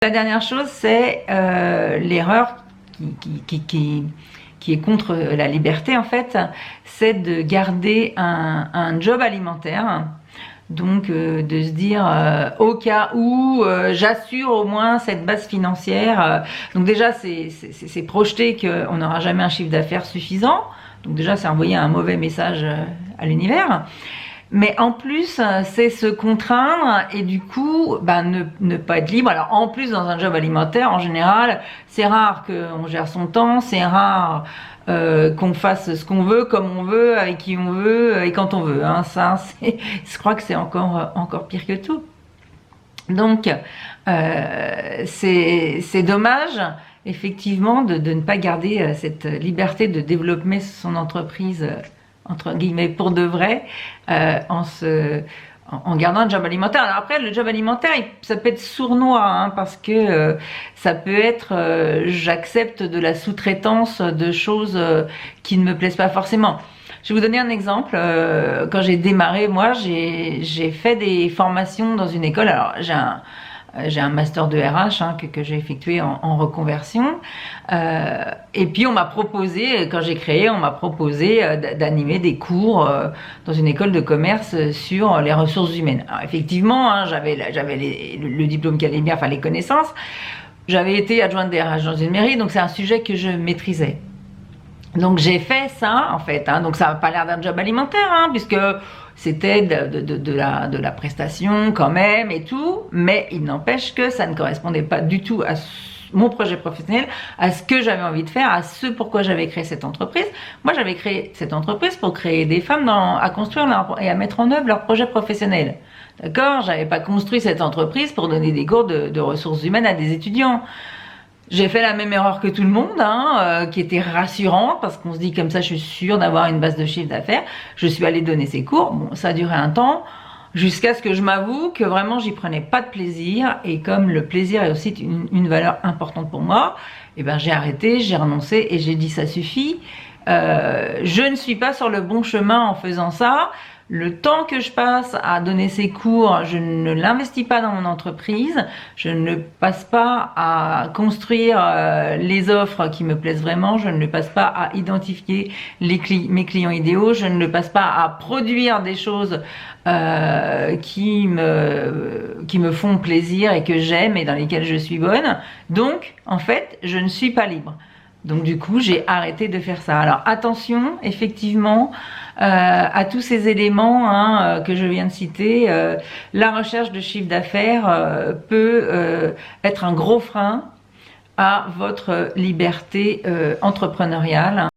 La dernière chose, c'est l'erreur qui est contre la liberté, en fait, c'est de garder un job alimentaire. Donc de se dire au cas où j'assure au moins cette base financière. Donc déjà c'est projeter qu'on n'aura jamais un chiffre d'affaires suffisant. Donc déjà c'est envoyer un mauvais message à l'univers. Mais en plus, c'est se contraindre et du coup, ne pas être libre. Alors en plus, dans un job alimentaire, en général, c'est rare qu'on gère son temps, c'est rare qu'on fasse ce qu'on veut, comme on veut, avec qui on veut et quand on veut. Hein. Ça, je crois que c'est encore pire que tout. Donc, c'est dommage, effectivement, de ne pas garder cette liberté de développer son entreprise entre guillemets pour de vrai en gardant un job alimentaire. Alors après le job alimentaire ça peut être sournois hein, parce que ça peut être j'accepte de la sous-traitance de choses qui ne me plaisent pas forcément. Je vais vous donner un exemple. Quand j'ai démarré, moi j'ai fait des formations dans une école. Alors j'ai un master de RH hein, que j'ai effectué en reconversion. Et puis on m'a proposé, quand j'ai créé, on m'a proposé d'animer des cours dans une école de commerce sur les ressources humaines. Alors effectivement, hein, j'avais le diplôme qui allait bien, enfin les connaissances. J'avais été adjointe des RH dans une mairie, donc c'est un sujet que je maîtrisais. Donc j'ai fait ça en fait, hein, donc ça n'a pas l'air d'un job alimentaire, hein, puisque c'était de la prestation quand même et tout, mais il n'empêche que ça ne correspondait pas du tout à mon projet professionnel, à ce que j'avais envie de faire, à ce pourquoi j'avais créé cette entreprise. Moi j'avais créé cette entreprise pour créer des femmes à construire et à mettre en œuvre leur projet professionnel. D'accord ? J'avais pas construit cette entreprise pour donner des cours de ressources humaines à des étudiants. J'ai fait la même erreur que tout le monde, hein, qui était rassurante, parce qu'on se dit comme ça, je suis sûre d'avoir une base de chiffre d'affaires. Je suis allée donner ces cours, bon, ça a duré un temps, jusqu'à ce que je m'avoue que vraiment, j'y prenais pas de plaisir, et comme le plaisir est aussi une valeur importante pour moi, eh ben, j'ai arrêté, j'ai renoncé, et j'ai dit ça suffit. Je ne suis pas sur le bon chemin en faisant ça. Le temps que je passe à donner ces cours, je ne l'investis pas dans mon entreprise, je ne passe pas à construire les offres qui me plaisent vraiment, je ne le passe pas à identifier mes clients idéaux, je ne le passe pas à produire des choses qui me font plaisir et que j'aime et dans lesquelles je suis bonne. Donc, en fait, je ne suis pas libre. Donc du coup, j'ai arrêté de faire ça. Alors attention, effectivement, à tous ces éléments hein, que je viens de citer. La recherche de chiffre d'affaires peut être un gros frein à votre liberté entrepreneuriale.